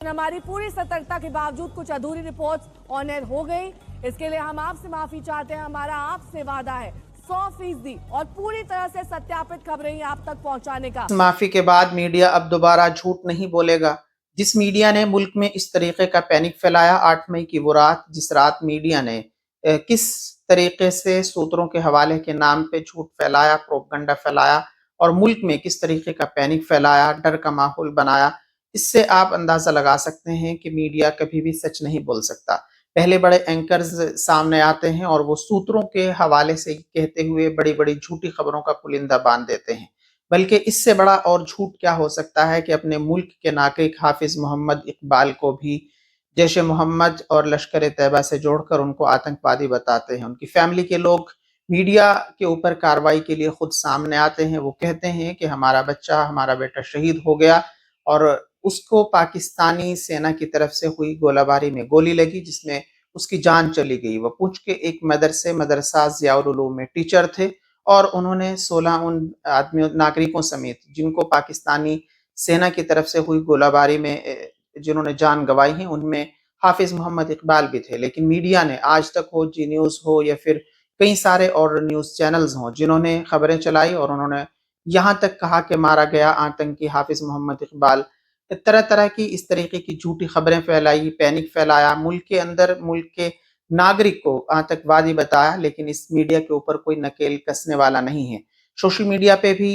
हमारी पूरी सतर्कता के बावजूद कुछ अधूरी रिपोर्ट्स ऑन एयर हो गई। इसके लिए हम आपसे माफी चाहते हैं। हमारा आपसे वादा है 100% और पूरी तरह से सत्यापित खबरें ही आप तक पहुंचाने का। माफी के बाद मीडिया अब दोबारा झूठ नहीं बोलेगा। जिस मीडिया ने मुल्क में इस तरीके का पैनिक फैलाया, 8 मई की वो रात जिस रात मीडिया ने किस तरीके से सूत्रों के हवाले के नाम पे झूठ फैलाया, प्रोपगंडा फैलाया और मुल्क में किस तरीके का पैनिक फैलाया, डर का माहौल बनाया, इससे आप अंदाजा लगा सकते हैं कि मीडिया कभी भी सच नहीं बोल सकता। पहले बड़े एंकर्स सामने आते हैं और वो सूत्रों के हवाले से कहते हुए बड़ी-बड़ी झूठी खबरों का पुलिंदा बांध देते हैं। बल्कि इससे बड़ा और झूठ क्या हो सकता है कि अपने मुल्क के नागरिक हाफिज मोहम्मद इकबाल को भी जैश-ए मोहम्मद और लश्कर-ए-तैयबा से जोड़कर उनको आतंकवादी बताते हैं। उनकी फैमिली के लोग मीडिया के ऊपर कार्रवाई के लिए खुद सामने आते हैं। वो कहते हैं कि हमारा बच्चा, हमारा बेटा शहीद हो गया और उसको पाकिस्तानी सेना की तरफ से हुई गोलाबारी में गोली लगी जिसमें उसकी जान चली गई। वो पुंछ के एक मदरसा ज़ियाउल उलूम में टीचर थे और उन्होंने 16 उन नागरिकों समेत जिनको पाकिस्तानी सेना की तरफ से हुई गोलाबारी में जिन्होंने जान गंवाई है, उनमें हाफिज मोहम्मद इकबाल भी थे। लेकिन मीडिया ने आज तक हो, जी न्यूज़ हो या फिर कई सारे और न्यूज़ चैनल्स हों, जिन्होंने खबरें चलाई और उन्होंने यहाँ तक कहा कि मारा गया आतंकी हाफिज मोहम्मद इकबाल। तरह तरह की इस तरीके की झूठी खबरें फैलाई, पैनिक फैलाया, मुल्क के अंदर मुल्क के नागरिक को आतंकवादी बताया, लेकिन इस मीडिया के ऊपर कोई नकेल कसने वाला नहीं है। सोशल मीडिया पे भी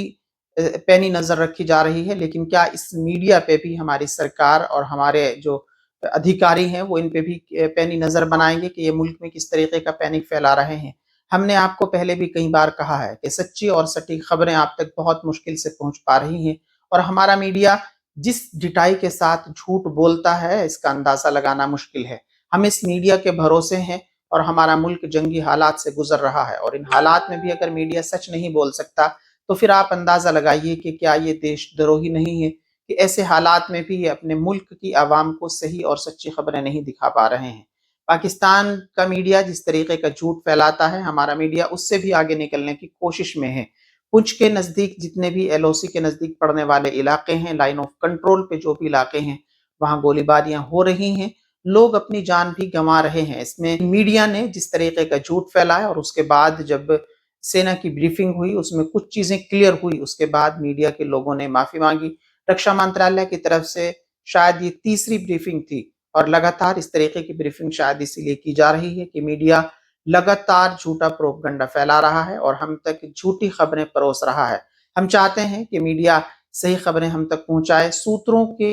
पैनी नजर रखी जा रही है, लेकिन क्या इस मीडिया पे भी हमारी सरकार और हमारे जो अधिकारी हैं वो इन पे भी पैनी नजर बनाएंगे कि ये मुल्क में किस तरीके का पैनिक फैला रहे हैं। हमने आपको पहले भी कई बार कहा है कि सच्ची और सटीक खबरें आप तक बहुत मुश्किल से पहुंच पा रही हैं और हमारा मीडिया जिस डिटाई के साथ झूठ बोलता है इसका अंदाजा लगाना मुश्किल है। हम इस मीडिया के भरोसे हैं और हमारा मुल्क जंगी हालात से गुजर रहा है और इन हालात में भी अगर मीडिया सच नहीं बोल सकता तो फिर आप अंदाजा लगाइए कि क्या ये देशद्रोही नहीं है कि ऐसे हालात में भी ये अपने मुल्क की आवाम को सही और सच्ची खबरें नहीं दिखा पा रहे हैं। पाकिस्तान का मीडिया जिस तरीके का झूठ फैलाता है, हमारा मीडिया उससे भी आगे निकलने की कोशिश में है। पुंछ के नज़दीक जितने भी एलओसी के नज़दीक पड़ने वाले इलाके हैं, लाइन ऑफ कंट्रोल पे जो भी इलाके हैं, वहाँ गोलीबारियाँ हो रही हैं, लोग अपनी जान भी गंवा रहे हैं। इसमें मीडिया ने जिस तरीके का झूठ फैलाया और उसके बाद जब सेना की ब्रीफिंग हुई, उसमें कुछ चीज़ें क्लियर हुई, उसके बाद मीडिया के लोगों ने माफ़ी माँगी। रक्षा मंत्रालय की तरफ से शायद ये तीसरी ब्रीफिंग थी और लगातार इस तरीके की ब्रीफिंग शायद इसीलिए की जा रही है कि मीडिया लगातार झूठा प्रोपगंडा फैला रहा है और हम तक झूठी खबरें परोस रहा है। हम चाहते हैं कि मीडिया सही खबरें हम तक पहुंचाए, सूत्रों के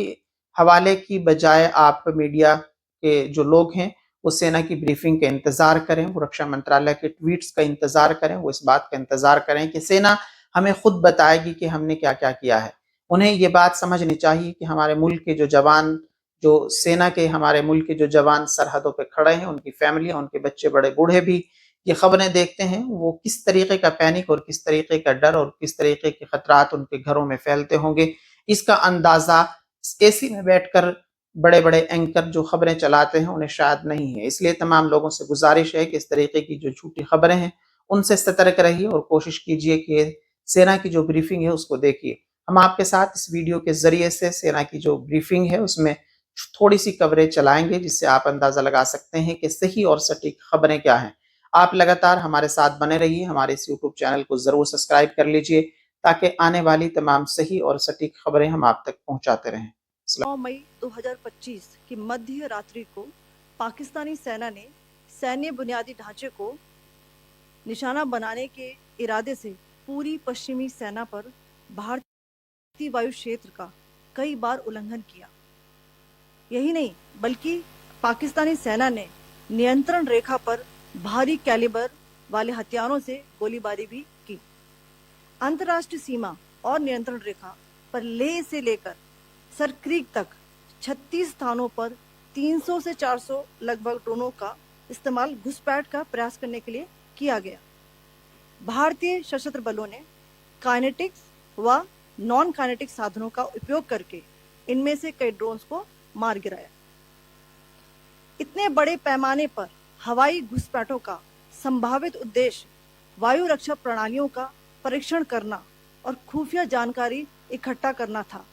हवाले की बजाय आप मीडिया के जो लोग हैं वो सेना की ब्रीफिंग का इंतजार करें, वो रक्षा मंत्रालय के ट्वीट्स का इंतजार करें, वो इस बात का इंतजार करें कि सेना हमें खुद बताएगी कि हमने क्या क्या किया है। उन्हें ये बात समझनी चाहिए कि हमारे मुल्क के जो जवान, जो सेना के हमारे मुल्क के जो जवान सरहदों पे खड़े हैं, उनकी फैमिलियां, उनके बच्चे बड़े बूढ़े भी ये खबरें देखते हैं, वो किस तरीके का पैनिक और किस तरीके का डर और किस तरीके के खतरात उनके घरों में फैलते होंगे, इसका अंदाजा एसी में बैठकर बड़े बड़े एंकर जो खबरें चलाते हैं उन्हें शायद नहीं है। इसलिए तमाम लोगों से गुजारिश है कि इस तरीके की जो झूठी खबरें हैं उनसे सतर्क रहिए और कोशिश कीजिए कि सेना की जो ब्रीफिंग है उसको देखिए। हम आपके साथ इस वीडियो के जरिए से सेना की जो ब्रीफिंग है उसमें थोड़ी सी कवरेज चलाएंगे जिससे आप अंदाजा लगा सकते हैं कि सही और सटीक खबरें क्या हैं। आप लगातार हमारे साथ बने रहिए, हमारे इस यूट्यूब चैनल को जरूर सब्सक्राइब कर लीजिए ताकि आने वाली तमाम सही और सटीक खबरें हम आप तक पहुंचाते रहें। 9 मई 2025 की मध्य रात्रि को पाकिस्तानी सेना ने सैन्य बुनियादी ढांचे को निशाना बनाने के इरादे से पूरी पश्चिमी सेना पर भारतीय वायु क्षेत्र का कई बार उल्लंघन किया। यही नहीं बल्कि पाकिस्तानी सेना ने नियंत्रण रेखा पर भारी कैलिबर वाले हथियारों से गोलीबारी भी की। अंतर्राष्ट्रीय सीमा और नियंत्रण रेखा पर लेह से लेकर सरक्रीक तक 36 स्थानों पर 300 से 400 लगभग ड्रोनों का इस्तेमाल घुसपैठ का प्रयास करने के लिए किया गया। भारतीय सशस्त्र बलों ने काइनेटिक्स व नॉन काइनेटिक साधनों का उपयोग करके इनमें से कई ड्रोन्स को मार गिराया। इतने बड़े पैमाने पर हवाई घुसपैठों का संभावित उद्देश्य वायु रक्षा प्रणालियों का परीक्षण करना और खुफिया जानकारी इकट्ठा करना था।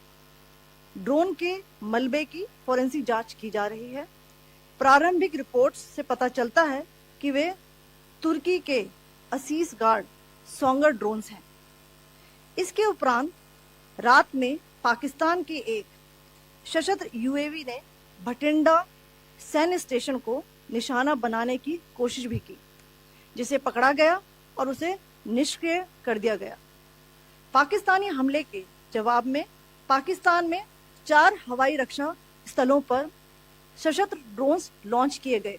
ड्रोन के मलबे की फोरेंसिक जांच की जा रही है। प्रारंभिक रिपोर्ट्स से पता चलता है कि वे तुर्की के असीस गार्ड सोंगर ड्रोन्स हैं। इसके उपरांत रात में पाकिस्तान के एक सशस्त्र यूएवी ने भटिंडा सैन्य स्टेशन को निशाना बनाने की कोशिश भी की, जिसे पकड़ा गया और उसे निष्क्रिय कर दिया गया। पाकिस्तानी हमले के जवाब में पाकिस्तान में 4 हवाई रक्षा स्थलों पर सशस्त्र ड्रोन्स लॉन्च किए गए।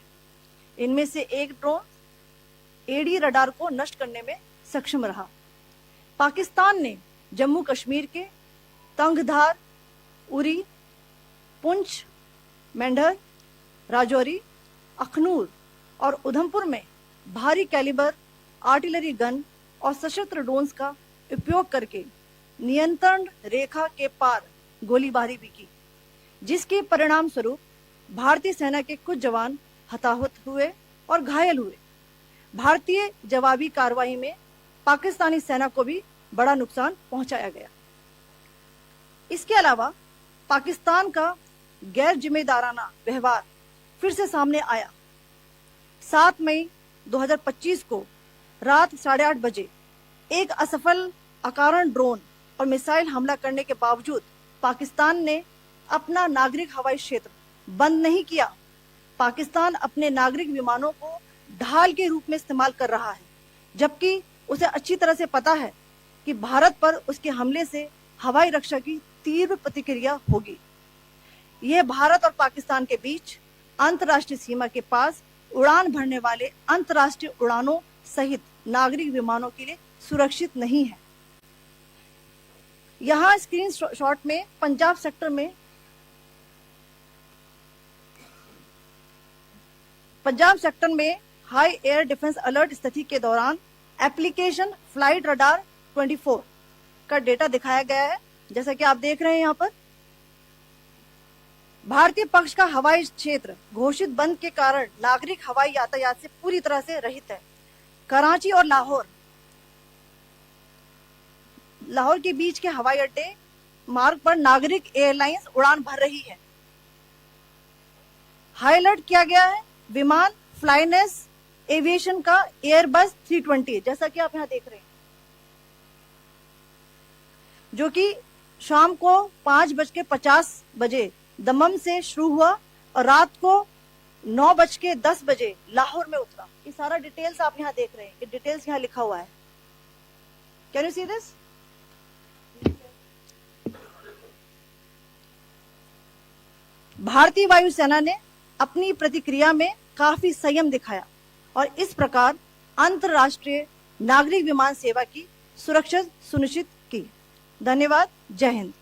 इनमें से एक ड्रोन एडी रडार को नष्ट करने में सक्षम रहा। पाकिस्तान ने जम्मू कश्मीर के तंगधार, उरी, पुंछ, मेंढर, राजौरी, अखनूर और उधमपुर में भारी कैलिबर आर्टिलरी गन और सशस्त्र ड्रोन्स का उपयोग करके नियंत्रण रेखा के पार गोलीबारी भी की, जिसके परिणाम स्वरूप भारतीय सेना के कुछ जवान हताहत हुए और घायल हुए। भारतीय जवाबी कार्रवाई में पाकिस्तानी सेना को भी बड़ा नुकसान पहुंचाया गया। इसके अलावा पाकिस्तान का गैर जिम्मेदाराना व्यवहार फिर से सामने आया। 7 मई 2025 को रात 8:30 बजे एक असफल अकारण ड्रोन और मिसाइल हमला करने के बावजूद पाकिस्तान ने अपना नागरिक हवाई क्षेत्र बंद नहीं किया। पाकिस्तान अपने नागरिक विमानों को ढाल के रूप में इस्तेमाल कर रहा है, जबकि उसे अच्छी तरह से पता है कि भारत पर उसके हमले से हवाई रक्षा की तीव्र प्रतिक्रिया होगी। यह भारत और पाकिस्तान के बीच अंतर्राष्ट्रीय सीमा के पास उड़ान भरने वाले अंतर्राष्ट्रीय उड़ानों सहित नागरिक विमानों के लिए सुरक्षित नहीं है। यहाँ स्क्रीन शॉट में पंजाब सेक्टर में हाई एयर डिफेंस अलर्ट स्थिति के दौरान एप्लीकेशन फ्लाइट रडार 24 का डेटा दिखाया गया है। जैसा कि आप देख रहे हैं यहाँ पर भारतीय पक्ष का हवाई क्षेत्र घोषित बंद के कारण नागरिक हवाई यातायात से पूरी तरह से रहित है। कराची और लाहौर के बीच के हवाई अड्डे मार्ग पर नागरिक एयरलाइंस उड़ान भर रही है। हाई अलर्ट किया गया है विमान फ्लाइनेस एविएशन का एयरबस 320, जैसा कि आप यहाँ देख रहे हैं, जो कि शाम को 5:50 बजे दमम से शुरू हुआ और रात को 9:10 बजे लाहौर में उतरा। ये सारा डिटेल्स आप यहाँ देख रहे हैं, ये डिटेल्स यहाँ लिखा हुआ है। Can you see this? भारतीय वायुसेना ने अपनी प्रतिक्रिया में काफी संयम दिखाया और इस प्रकार अंतरराष्ट्रीय नागरिक विमान सेवा की सुरक्षा सुनिश्चित की। धन्यवाद। जय हिंद।